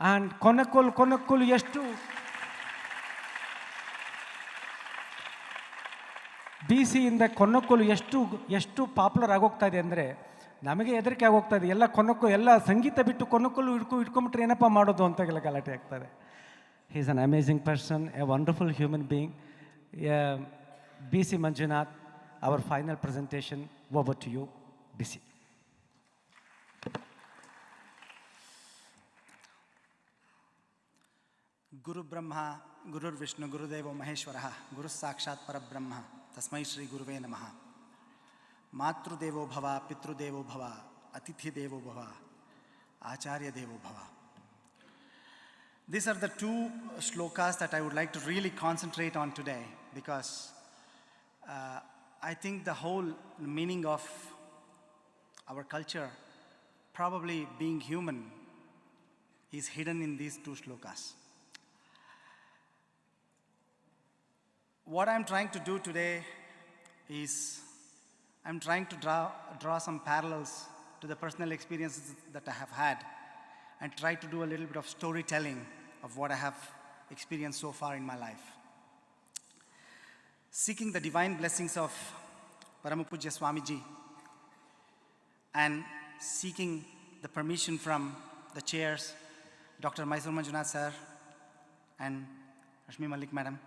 And Konnakol ಎಷ್ಟು BCಯಿಂದ ಕೊನ್ನಕ್ಕಲ್ ಎಷ್ಟು popular ಆಗೋಗ್ತಾ ಇದೆ ಅಂದರೆ ನಮಗೆ ಹೆದರಿಕೆ ಆಗೋಗ್ತಾ ಇದೆ. ಎಲ್ಲ ಸಂಗೀತ ಬಿಟ್ಟು ಕೊನ್ನಕ್ಕಲ್ಲು ಇಟ್ಕೊಂಡ್ಬಿಟ್ರೆ ಏನಪ್ಪ ಮಾಡೋದು ಅಂತ ಗಲಾಟೆ ಆಗ್ತದೆ. He is an amazing person, A wonderful human being. BC Manjunath, our final presentation. Over to you, BC. Guru Brahma, Guru Vishnu, Guru Devo Maheshwaraha, Guru Sakshat Parabrahma, Tasmai Shri Guruve Namaha. Matru Devo Bhava, Pitru Devo Bhava, Atithi Devo Bhava, Acharya Devo Bhava. These are the two shlokas that I would like to really concentrate on today, because I think the whole meaning of our culture, probably being human, is hidden in these two shlokas. What I'm trying to do today is I'm trying to draw some parallels to the personal experiences that I have had and try to do a little bit of storytelling of what I have experienced so far in my life. Seeking the divine blessings of Paramapujya Swamiji and seeking the permission from the chairs, Dr. Mysore Manjunath sir and Rashmi Malik madam,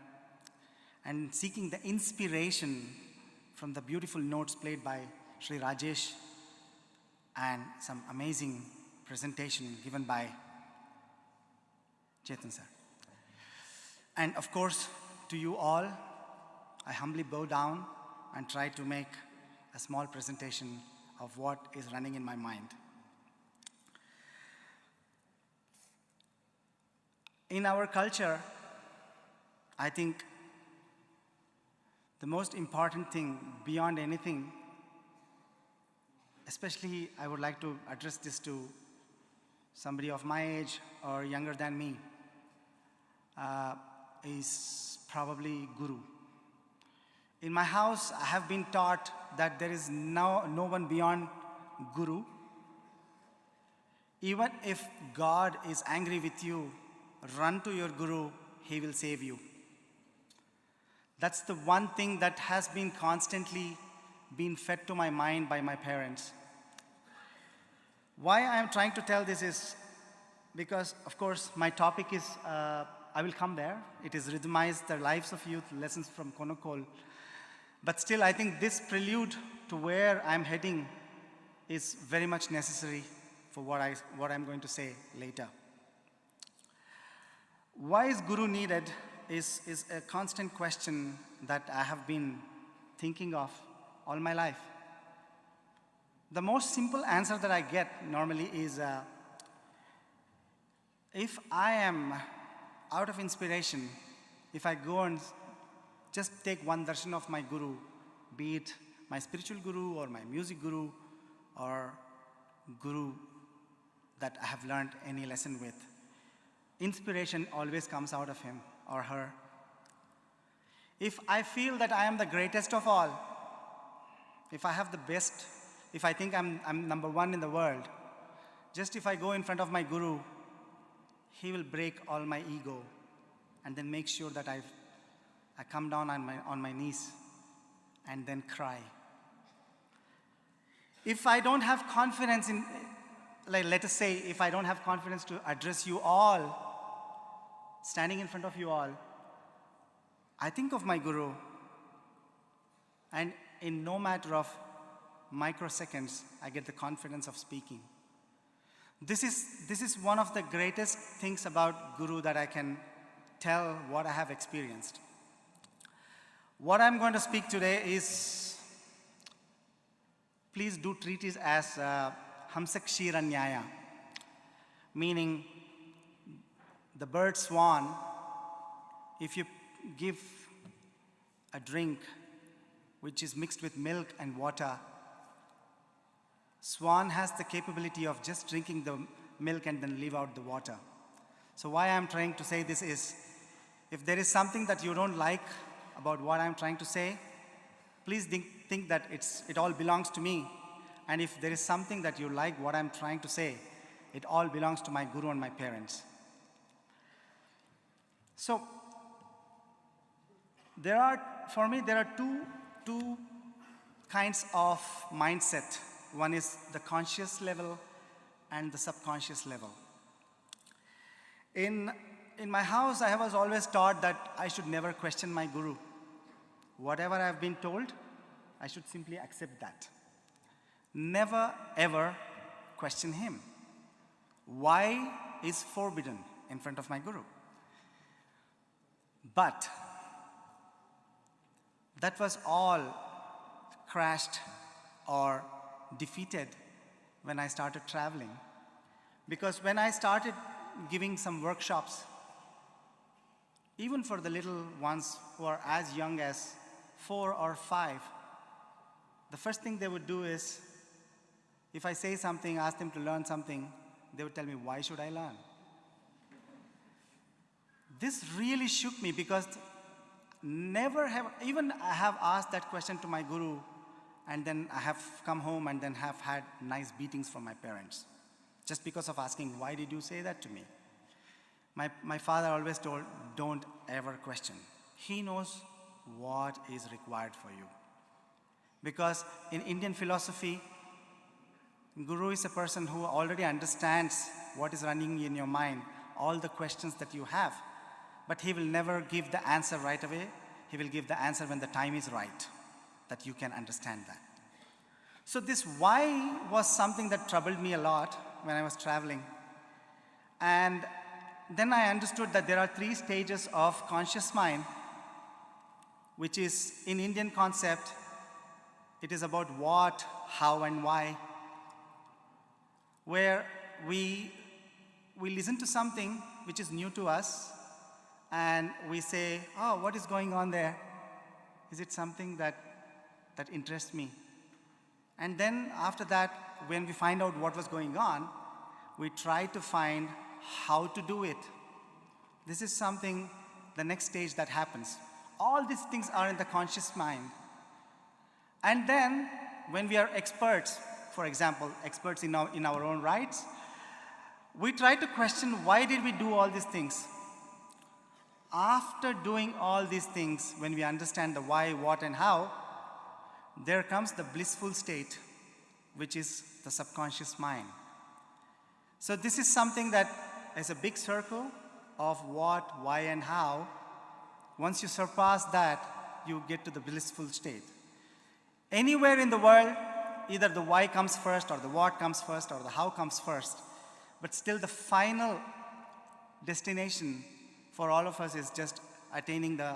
and seeking the inspiration from the beautiful notes played by Sri Rajesh and some amazing presentation given by Cheetah sir. And of course, to you all, I humbly bow down and try to make a small presentation of what is running in my mind. In our culture, I think the most important thing beyond anything, especially I would like to address this to somebody of my age or younger than me, is probably Guru. In my house, I have been taught that there is no one beyond Guru. Even if God is angry with you, run to your Guru, he will save you. That's the one thing that has been constantly been fed to my mind by my parents. Why I am trying to tell this is because, of course, my topic is, I will come there. It is Rhythmise, the lives of youth, lessons from Konnakol. But still, I think this prelude to where I'm heading is very much necessary for what I'm going to say later. Why is Guru needed is a constant question that I have been thinking of all my life. The most simple answer that I get normally is, if I am out of inspiration, if I go and just take one darshan of my Guru, be it my spiritual Guru or my music Guru or Guru that I have learned any lesson with, inspiration always comes out of him or her. If I feel that I am the greatest of all, if I have the best, if I think I'm number one in the world, just if I go in front of my Guru, he will break all my ego and then make sure that I come down on my knees and then cry. If I don't have confidence in, like, let us say, if I don't have confidence to address you all, standing in front of you all, I think of my Guru, and in no matter of microseconds, I get the confidence of speaking. This is one of the greatest things about Guru that I can tell what I have experienced. What I'm going to speak today is, please do treat it as Hamsak Shiranyaya, meaning the bird swan. If you give a drink which is mixed with milk and water, swan has the capability of just drinking the milk and then leave out the water. So why I'm trying to say this is, if there is something that you don't like about what I'm trying to say, please think that it all belongs to me. And if there is something that you like what I'm trying to say, it all belongs to my Guru and my parents. So for me, there are two kinds of mindset. One is the conscious level and the subconscious level. In my house, I was always taught that I should never question my guru. Whatever I've been told, I should simply accept that. Never ever question him. Why is forbidden in front of my guru? But that was all crashed or defeated when I started traveling. Because when I started giving some workshops, even for the little ones who are as young as 4 or 5, the first thing they would do is, if I say something, ask them to learn something, they would tell me, why should I learn? This really shook me because even I have asked that question to my guru, and then I have come home and then have had nice beatings from my parents, just because of asking, why did you say that to me? My father always told, don't ever question. He knows what is required for you. Because in Indian philosophy, guru is a person who already understands what is running in your mind, all the questions that you have. But he will never give the answer right away. He will give the answer when the time is right, that you can understand that. So this why was something that troubled me a lot when I was traveling. And then I understood that there are 3 stages of conscious mind, which is, in Indian concept, it is about what, how, and why, where we listen to something which is new to us, and we say, oh, what is going on there? Is it something that interests me? And then after that, when we find out what was going on, we try to find how to do it. This is something, the next stage that happens. All these things are in the conscious mind. And then, when we are experts, for example, experts in our own rights, we try to question, why did we do all these things? After doing all these things, when we understand the why, what, and how, there comes the blissful state, which is the subconscious mind. So this is something that is a big circle of what, why, and how. Once you surpass that, you get to the blissful state. Anywhere in the world, either the why comes first, or the what comes first, or the how comes first. But still the final destination for all of us is just attaining the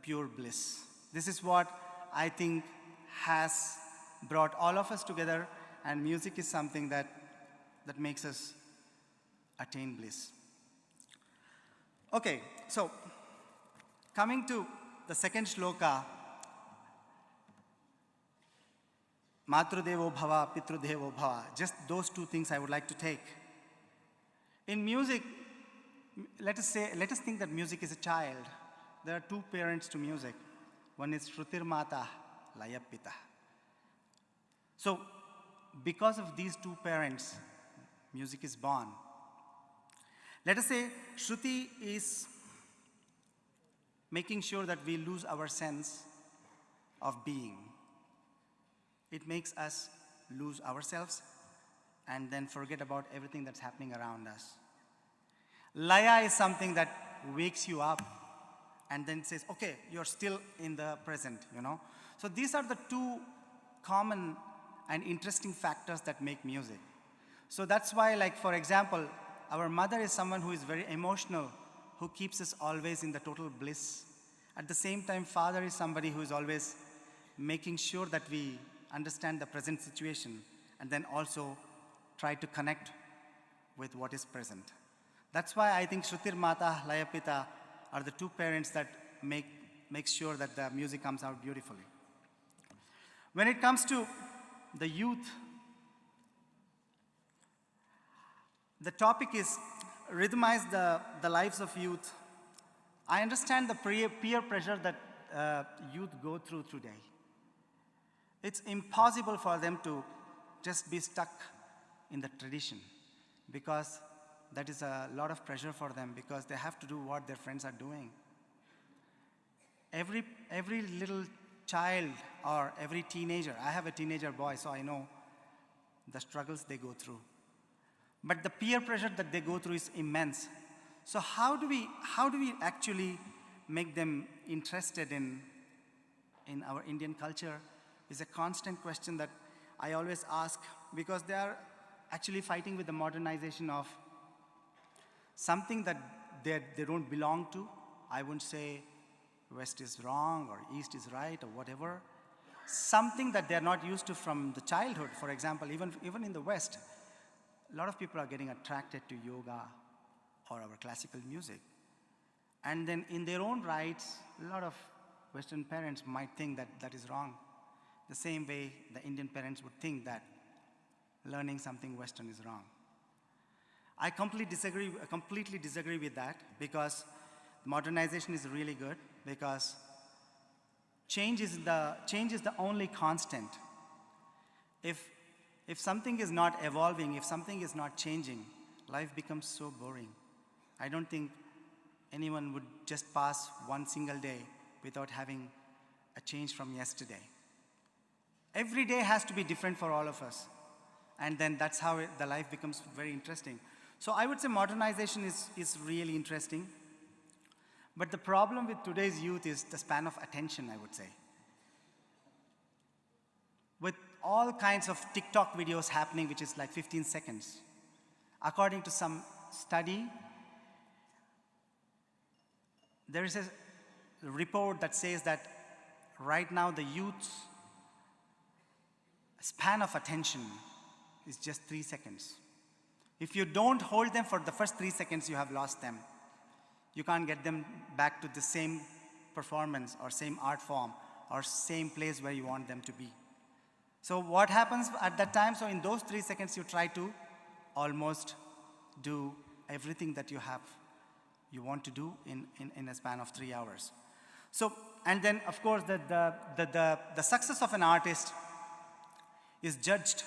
pure bliss. This is what I think has brought all of us together, and music is something that makes us attain bliss. Okay, so coming to the second shloka, Matrudevo Bhava, Pitrudevo Bhava, just those 2 things I would like to take. In music, let us think that music is a child. There are 2 parents to music. One is Shrutir Mata, Laya Pita. So, because of these 2 parents, music is born. Let us say Shruti is making sure that we lose our sense of being. It makes us lose ourselves and then forget about everything that's happening around us. Laya is something that wakes you up and then says, okay, you're still in the present, you know. So these are the 2 common and interesting factors that make music. So that's why, like, for example, our mother is someone who is very emotional, who keeps us always in the total bliss. At the same time, father is somebody who is always making sure that we understand the present situation and then also try to connect with what is present. That's why I think Shrutir Mata, Laya Pita are the 2 parents that make sure that the music comes out beautifully. When it comes to the youth, the topic is Rhythmise the lives of youth. I understand the peer pressure that youth go through today. It's impossible for them to just be stuck in the tradition, because that is a lot of pressure for them because they have to do what their friends are doing. Every little child or every teenager, I have a teenager boy, so I know the struggles they go through. But the peer pressure that they go through is immense. So how do we actually make them interested in our Indian culture is a constant question that I always ask, because they are actually fighting with the modernization of something that they don't belong to. I wouldn't say West is wrong or East is right or whatever. Something that they're not used to from the childhood. For example, even in the West, a lot of people are getting attracted to yoga or our classical music. And then in their own rights, a lot of Western parents might think that that is wrong. The same way the Indian parents would think that learning something Western is wrong. I completely disagree with that, because modernization is really good, because change is the only constant. If something is not evolving, if something is not changing, life becomes so boring. I don't think anyone would just pass one single day without having a change from yesterday. Every day has to be different for all of us. And then that's how the life becomes very interesting. So I would say modernization is really interesting. But the problem with today's youth is the span of attention, I would say. With all kinds of TikTok videos happening, which is like 15 seconds. According to some study, there is a report that says that right now the youth's span of attention is just 3 seconds. If you don't hold them for the first 3 seconds, you have lost them. You can't get them back to the same performance or same art form or same place where you want them to be. So what happens at that time? So in those 3 seconds, you try to almost do everything that you want to do in a span of 3 hours. So, and then of course the success of an artist is judged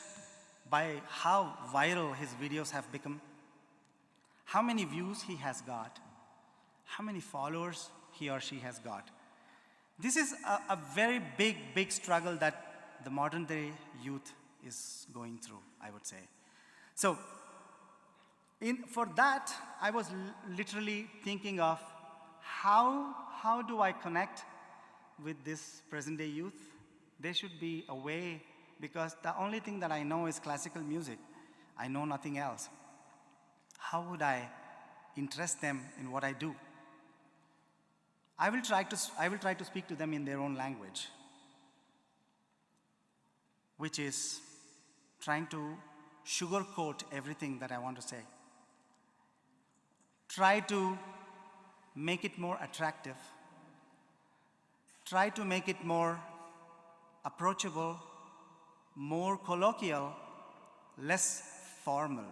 by how viral his videos have become, how many views he has got, how many followers he or she has got. This is a very big struggle that the modern day youth is going through, I would say. So, for that, I was literally thinking of how do I connect with this present day youth? There should be a way, because the only thing that I know is classical music. I know nothing else. How would I interest them in what I do? I will try to speak to them in their own language, which is trying to sugarcoat everything that I want to say. Try to make it more attractive. Try to make it more approachable, more colloquial, less formal.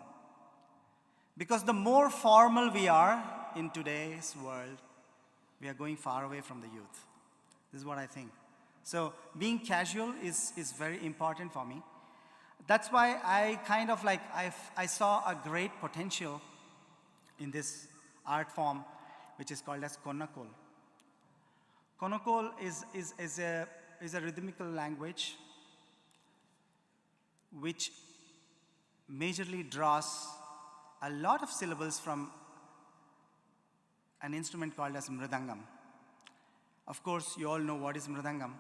Because the more formal we are in today's world, we are going far away from the youth. This is what I think. So being casual is very important for me. That's why I kind of like, I saw a great potential in this art form, which is called as Konnakol. Konnakol is a rhythmical language which majorly draws a lot of syllables from an instrument called as mridangam. Of course, you all know what is mridangam.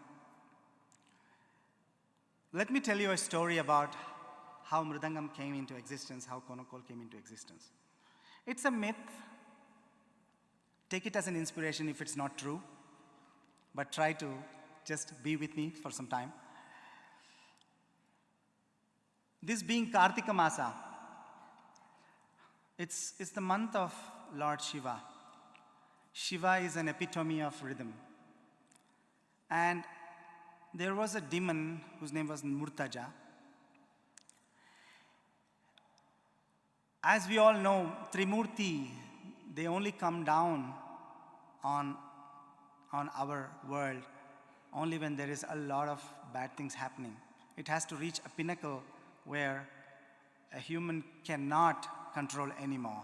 Let me tell you a story about how mridangam came into existence, how Konnakol came into existence. It's a myth. Take it as an inspiration if it's not true, but try to just be with me for some time. This being Kartika Masa, it's the month of Lord Shiva. Shiva is an epitome of rhythm. And there was a demon whose name was Murtaja. As we all know, Trimurti, they only come down on our world only when there is a lot of bad things happening. It has to reach a pinnacle where a human cannot control anymore.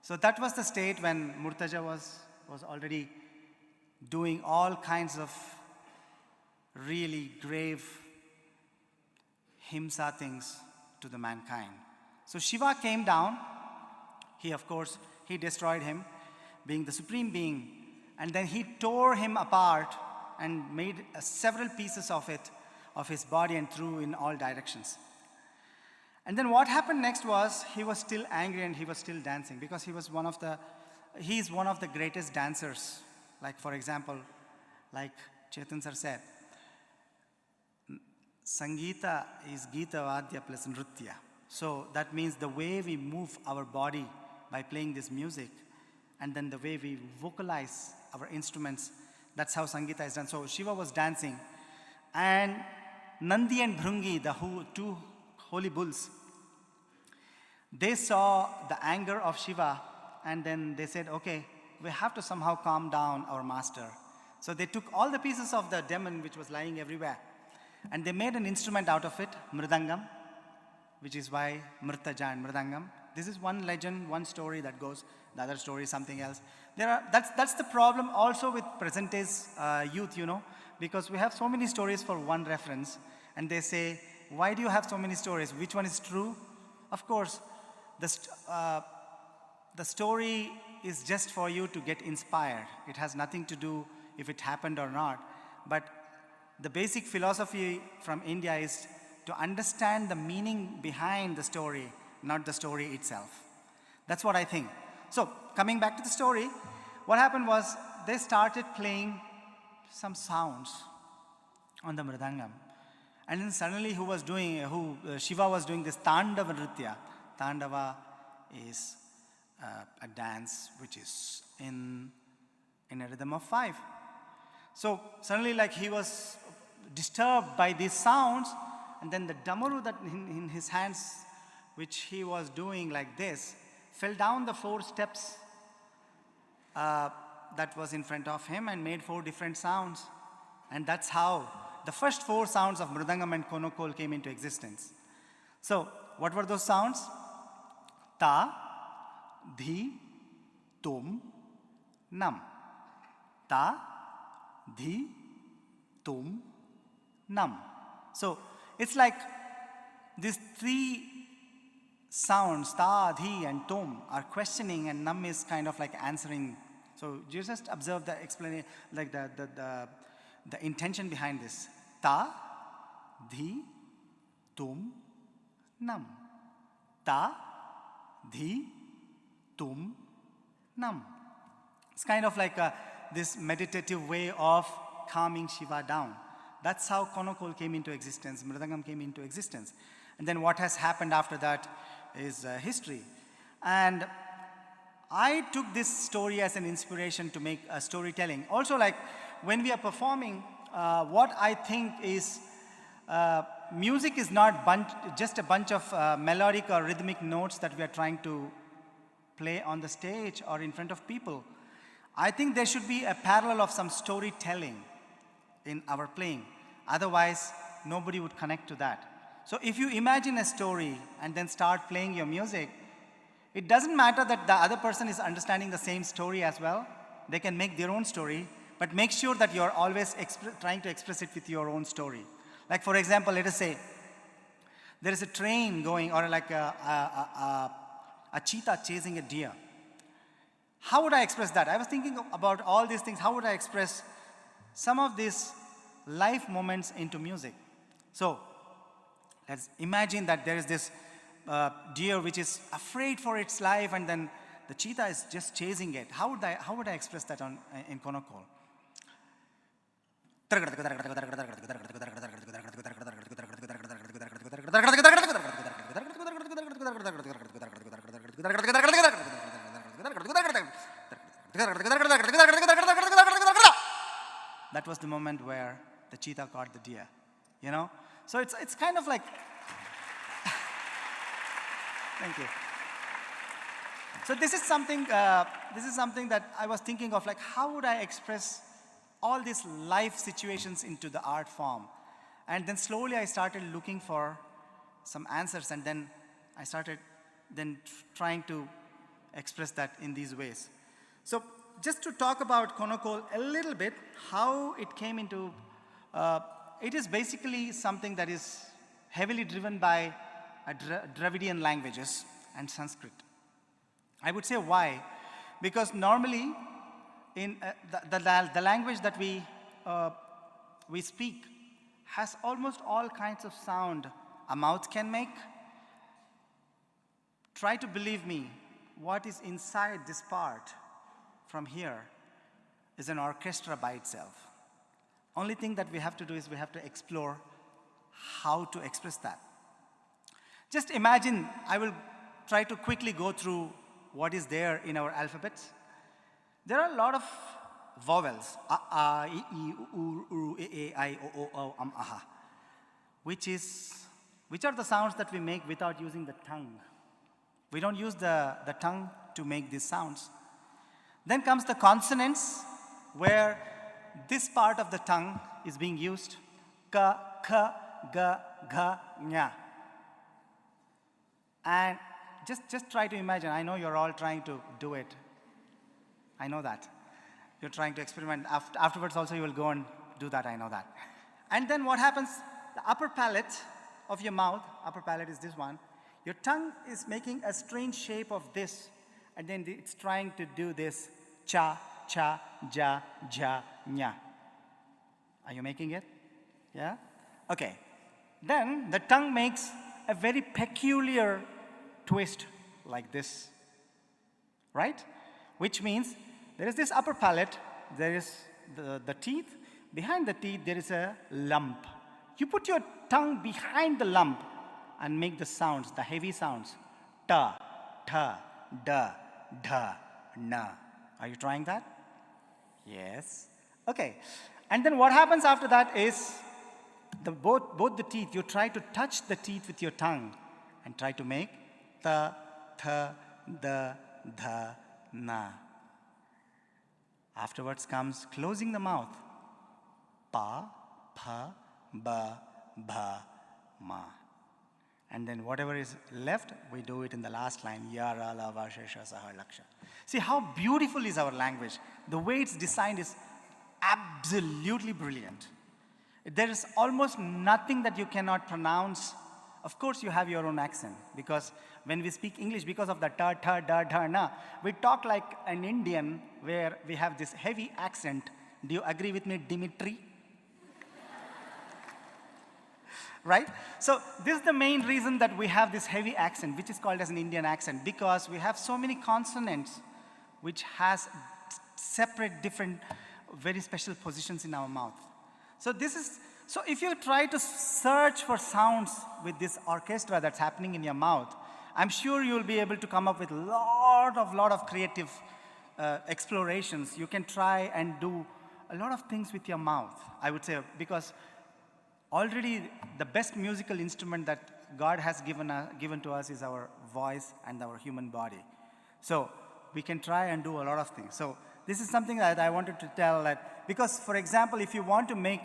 So that was the state when Murtaza was already doing all kinds of really grave himsa things to the mankind. So Shiva came down. Of course, he destroyed him, being the supreme being. And then he tore him apart and made several pieces of his body, and threw in all directions. And then what happened next was, he was still angry and he was still dancing, because he's one of the greatest dancers. Like, for example, like Chetan sir said, Sangeeta is Geeta Vadya plus Nritya. So that means the way we move our body by playing this music, and then the way we vocalize our instruments, that's how Sangeeta is done. So Shiva was dancing, and Nandi and Bhrungi, the two holy bulls, they saw the anger of Shiva, and then they said, okay, we have to somehow calm down our master. So they took all the pieces of the demon which was lying everywhere, and they made an instrument out of it, mridangam, which is why Mrtaja and Mridangam. This is one legend, one story that goes, the other story is something else. That's the problem also with present day's youth, because we have so many stories for one reference, and they say, why do you have so many stories? Which one is true? Of course, the story is just for you to get inspired. It has nothing to do if it happened or not. But the basic philosophy from India is to understand the meaning behind the story, not the story itself. That's what I think. So, coming back to the story, what happened was, they started playing some sounds on the mridangam. And then suddenly Shiva was doing this Tandava Nritya. Tandava is a dance which is in a rhythm of 5. So suddenly, like, he was disturbed by these sounds, and then the damaru that in his hands, which he was doing like this, fell down the 4 steps that was in front of him, and made 4 different sounds. And that's how the first 4 sounds of Mridangam and Konnakol came into existence. So, what were those sounds? Ta, Dhi, Tum, Nam. Ta, Dhi, Tum, Nam. So, it's like these 3 sounds, Ta, Dhi, and Tum, are questioning, and Nam is kind of like answering. So, you just observe the explanation, like the intention behind this. Ta, Dhi, Tum, Nam. Ta, Dhi, Tum, Nam. It's kind of like this meditative way of calming Shiva down. That's how Konnakol came into existence, Mridangam came into existence. And then what has happened after that is history. And I took this story as an inspiration to make a storytelling. Also, like, when we are performing, what I think is, music is not just a bunch of melodic or rhythmic notes that we are trying to play on the stage or in front of people. I think there should be a parallel of some storytelling in our playing. Otherwise, nobody would connect to that. So if you imagine a story and then start playing your music, it doesn't matter that the other person is understanding the same story as well. They can make their own story, but make sure that you're always trying to express it with your own story. Like, for example, let us say there is a train going, or like a cheetah chasing a deer. How would I express that? I was thinking about all these things. How would I express some of these life moments into music? So, let's imagine that there is this deer which is afraid for its life, and then the cheetah is just chasing it. How would I express that in Konnakol? That was the moment where the cheetah caught the deer, So it's kind of like, thank you. So this is something that I was thinking of, like, how would I express all these life situations into the art form? And then slowly I started looking for some answers, and then I started trying to express that in these ways. So just to talk about Konnakol a little bit, how it came into, it is basically something that is heavily driven by Dravidian languages and Sanskrit. I would say why? Because normally in the language that we speak has almost all kinds of sound a mouth can make. Try to believe me, what is inside this part from here is an orchestra by itself. Only thing that we have to do is we have to explore how to express that. Just imagine, I will try to quickly go through what is there in our alphabets. There are a lot of vowels, a, I, I, U, U, E, I, O, O, aha, which are the sounds that we make without using the tongue. We don't use the tongue to make these sounds. Then comes the consonants, where this part of the tongue is being used. Ka, kha, ga, gha, nya. And just try to imagine. I know you're all trying to do it. I know that. You're trying to experiment. Afterwards also you will go and do that, I know that. And then what happens, the upper palate of your mouth, upper palate is this one, your tongue is making a strange shape of this, and then it's trying to do this, cha, cha, ja, ja, nya. Are you making it? Yeah? Okay. Then the tongue makes a very peculiar twist like this, right? Which means there is this upper palate, there is the teeth. Behind the teeth, there is a lump. You put your tongue behind the lump and make the sounds, the heavy sounds. Ta, ta, da, da, na. Are you trying that? Yes. Okay. And then what happens after that is both the teeth, you try to touch the teeth with your tongue and try to make ta, tha, da, dha, na. Afterwards comes closing the mouth. Pa, pa, ba, bha, ma. And then whatever is left, we do it in the last line. Yara, lava, shesha, saha, laksha. See how beautiful is our language. The way it's designed is absolutely brilliant. There is almost nothing that you cannot pronounce. Of course, you have your own accent, because when we speak English, because of the ta, ta, da, da, na, we talk like an Indian where we have this heavy accent. Do you agree with me, Dimitri? Right? So this is the main reason that we have this heavy accent, which is called as an Indian accent, because we have so many consonants which has separate, different, very special positions in our mouth. So if you try to search for sounds with this orchestra that's happening in your mouth, I'm sure you'll be able to come up with a lot of creative explorations. You can try and do a lot of things with your mouth, I would say, because already the best musical instrument that God has given to us is our voice and our human body. So we can try and do a lot of things. So this is something that I wanted to tell, that because, for example, if you want to make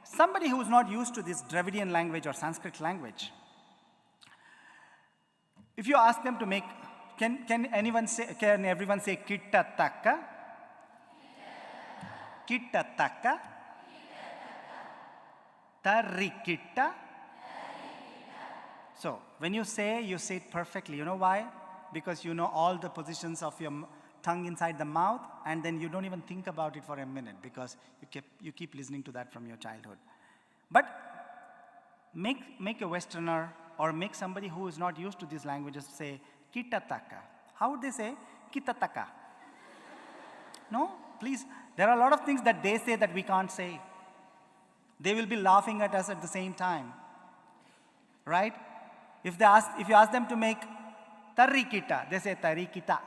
somebody who is not used to this Dravidian language or Sanskrit language, if you ask them to make, can everyone say kitta taka? Kitta taka? Tarikitta? So when you say it perfectly. You know why? Because you know all the positions of your tongue inside the mouth, and then you don't even think about it for a minute, because you keep listening to that from your childhood. But make a Westerner or make somebody who is not used to these languages say kitataka. How would they say kitataka? No, please. There are a lot of things that they say that we can't say. They will be laughing at us at the same time, right? If you ask them to make tarikita, they say tarikita.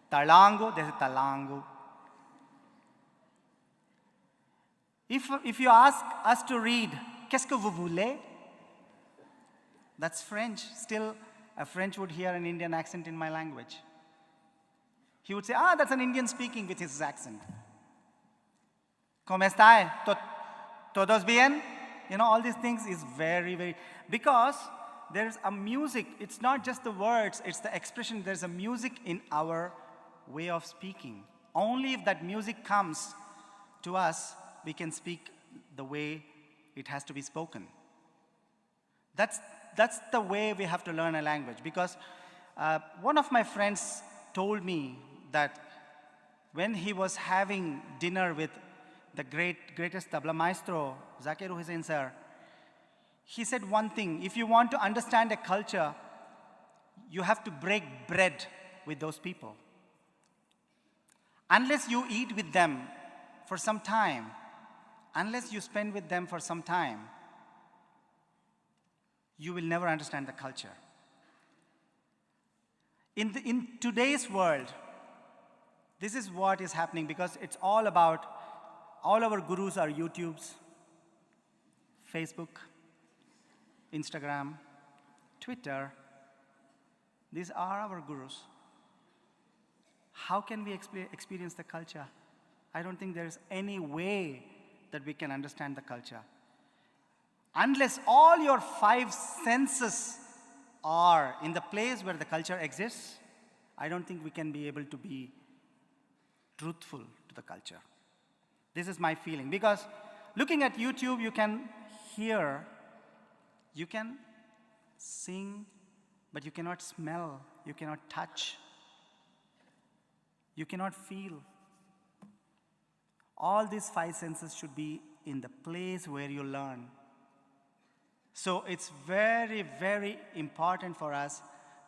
Talango, they say talango. If you ask us to read qu'est-ce que vous voulez, that's French. Still, a French would hear an Indian accent in my language. He would say, that's an Indian speaking with his accent. ¿Cómo está? ¿Todos bien? You know, all these things is very, very, because there's a music. It's not just the words, it's the expression. There's a music in our way of speaking. Only if that music comes to us, we can speak the way it has to be spoken. That's the way we have to learn a language. Because one of my friends told me that when he was having dinner with the greatest tabla maestro, Zakir Hussain sir, he said one thing: if you want to understand a culture, you have to break bread with those people. Unless you eat with them for some time, unless you spend with them for some time, you will never understand the culture. In today's world, this is what is happening, because it's all about, all our gurus are YouTubes, Facebook, Instagram, Twitter. These are our gurus. How can we experience the culture? I don't think there's any way that we can understand the culture. Unless all your 5 senses are in the place where the culture exists, I don't think we can be able to be truthful to the culture. This is my feeling. Because looking at YouTube, you can hear, you can sing, but you cannot smell, you cannot touch, you cannot feel. All these 5 senses should be in the place where you learn. So it's very, very important for us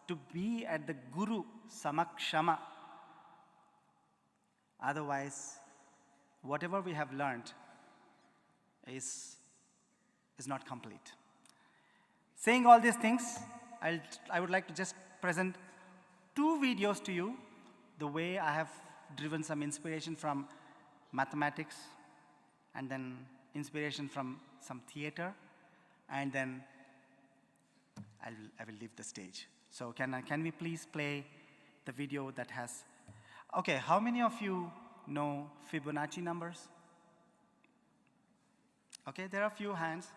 to be at the Guru Samakshama. Otherwise, whatever we have learned is not complete. Saying all these things, I would like to just present 2 videos to you, the way I have driven some inspiration from mathematics, and then inspiration from some theater, and then I will leave the stage. So can we please play the video that has, okay, how many of you know Fibonacci numbers? Okay, there are a few hands.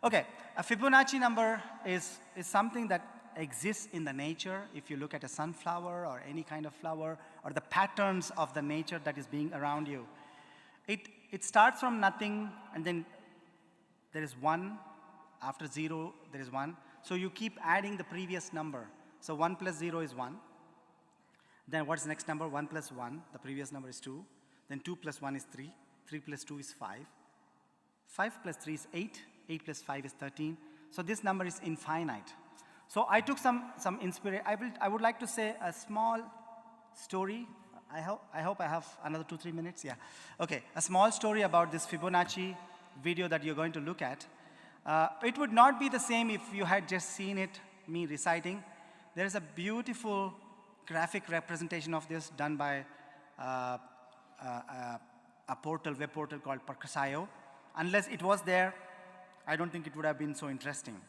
Okay, a Fibonacci number is something that exists in the nature. If you look at a sunflower or any kind of flower, or the patterns of the nature that is being around you, it starts from nothing, and then there is 1. After 0, there is 1. So you keep adding the previous number. So 1 plus 0 is 1. Then what's the next number? 1 plus 1. The previous number is 2. Then 2 plus 1 is 3. 3 plus 2 is 5. 5 plus 3 is 8. 8 plus 5 is 13. So this number is infinite. So I took some inspiration. I would like to say a small story. I hope I have another 2-3 minutes. Yeah. Okay. A small story about this Fibonacci video that you're going to look at. It would not be the same if you had just seen it, me reciting. There is a beautiful graphic representation of this done by a web portal called Percusayo. Unless it was there, I don't think it would have been so interesting.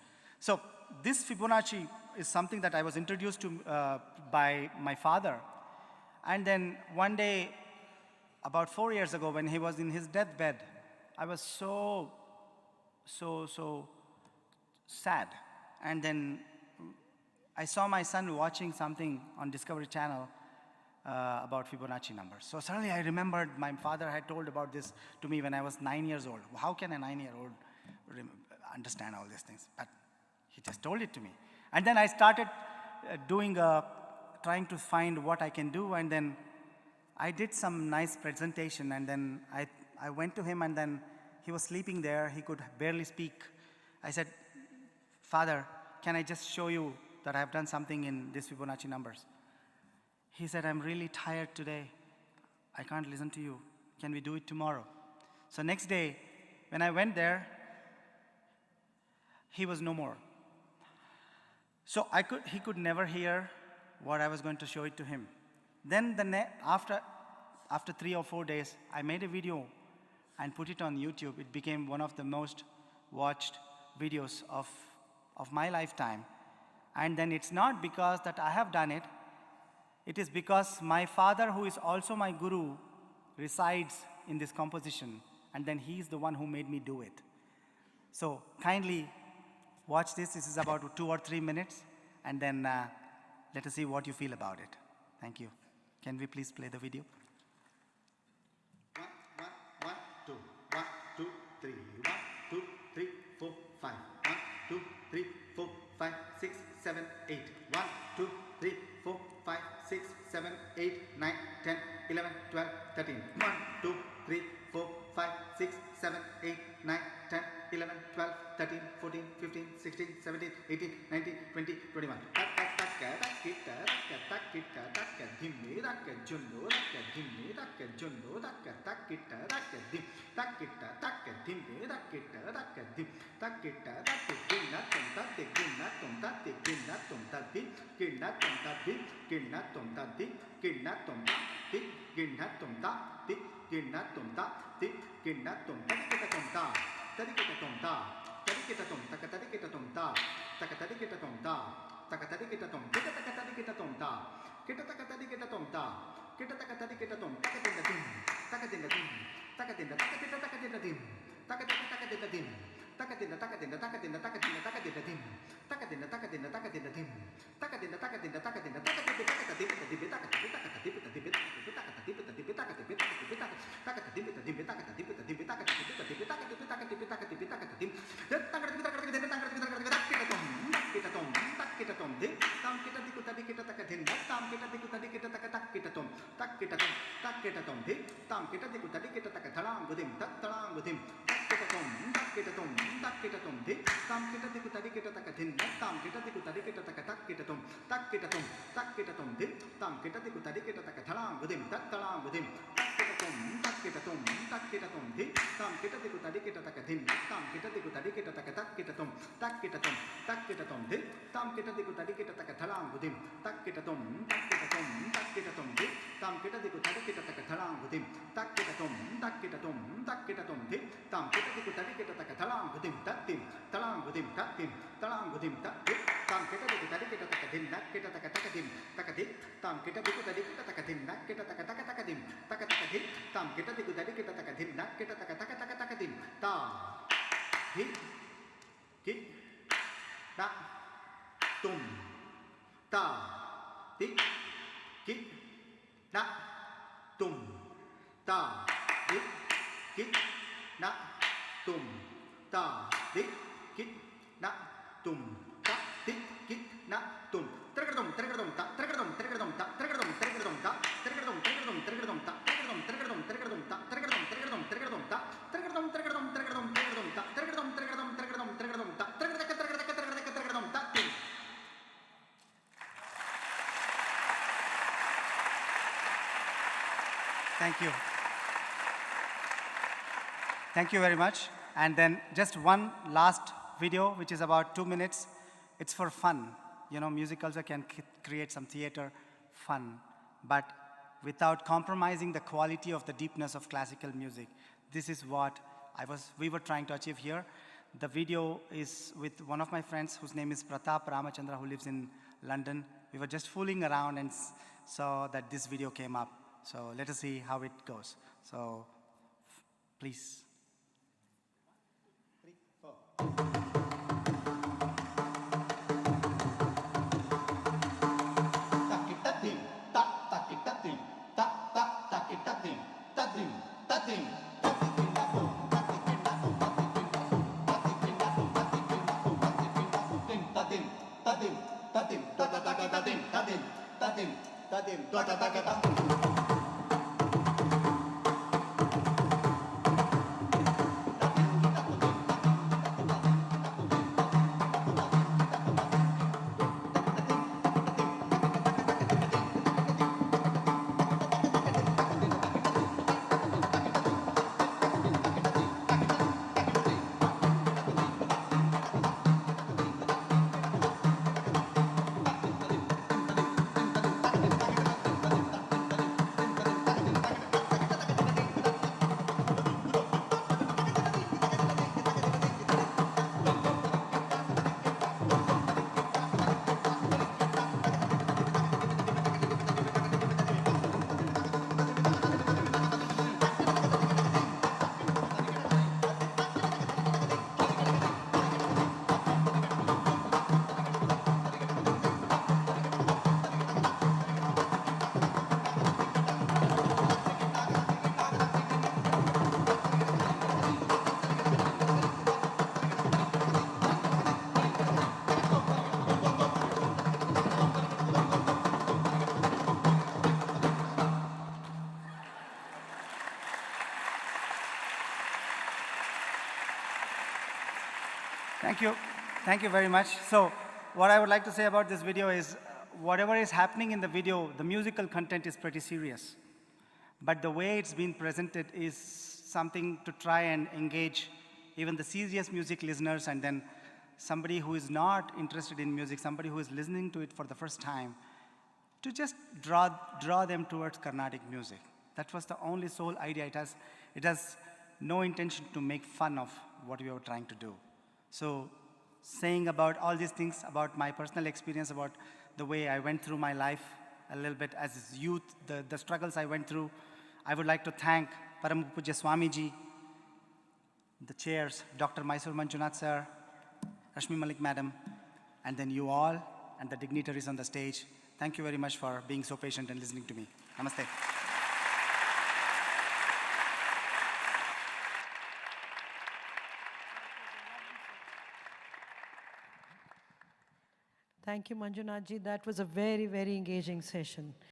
So this Fibonacci is something that I was introduced to by my father. And then one day, about 4 years ago, when he was in his deathbed, I was so sad. And then I saw my son watching something on Discovery Channel about Fibonacci numbers. So suddenly I remembered my father had told about this to me when I was 9 years old. How can a 9-year-old understand all these things? But he just told it to me. And then I started trying to find what I can do, and then I did some nice presentation, and then I went to him, and then he was sleeping there. He could barely speak. I said, "Father, can I just show you that I've done something in these Fibonacci numbers?" He said, "I'm really tired today. I can't listen to you. Can we do it tomorrow?" So next day, when I went there, he was no more. So he could never hear what I was going to show it to him. Then after 3 or 4 days, I made a video and put it on YouTube. It became one of the most watched videos of my lifetime. And then it's not because that I have done it. It is because my father, who is also my guru, resides in this composition. And then he's the one who made me do it. So kindly watch this. This is about 2 or 3 minutes, and then let us see what you feel about it. Thank you. Can we please play the video? 1, 1, 1, 2, 1, 2, 3, 1, 2, 3, 4, 5, 1, 2, 3, 4, 5, 6, 7, 8, 1, 2, 3, 4, 5, 6, 7, 8, 9, 10, 11, 12, 13, 1, 2, 3, 4, 5, 6, 7, 8, 9, 10, 11, 12, 13, 14, 15, 16, 17, 18, 19, 20, 21. Thank you. Thank you very much. And then just one last video, which is about 2 minutes. It's for fun. You know, music also can create some theater fun, but without compromising the quality of the deepness of classical music. This is what we were trying to achieve here. The video is with one of my friends whose name is Pratap Ramachandra, who lives in London. We were just fooling around and saw that this video came up. So let us see how it goes. So please. 3, 4. Thank you. Thank you very much. So, what I would like to say about this video is whatever is happening in the video, the musical content is pretty serious. But the way it's been presented is something to try and engage even the serious music listeners, and then somebody who is not interested in music, somebody who is listening to it for the first time, to just draw them towards Carnatic music. That was the only sole idea. It has no intention to make fun of what we were trying to do. So saying about all these things, about my personal experience, about the way I went through my life a little bit as youth, the struggles I went through, I would like to thank Param Pujya Swamiji, the chairs, Dr. Mysore Manjunath sir, Rashmi Malik madam, and then you all and the dignitaries on the stage. Thank you very much for being so patient and listening to me. Namaste. Thank you, Manjunath ji. That was a very, very engaging session.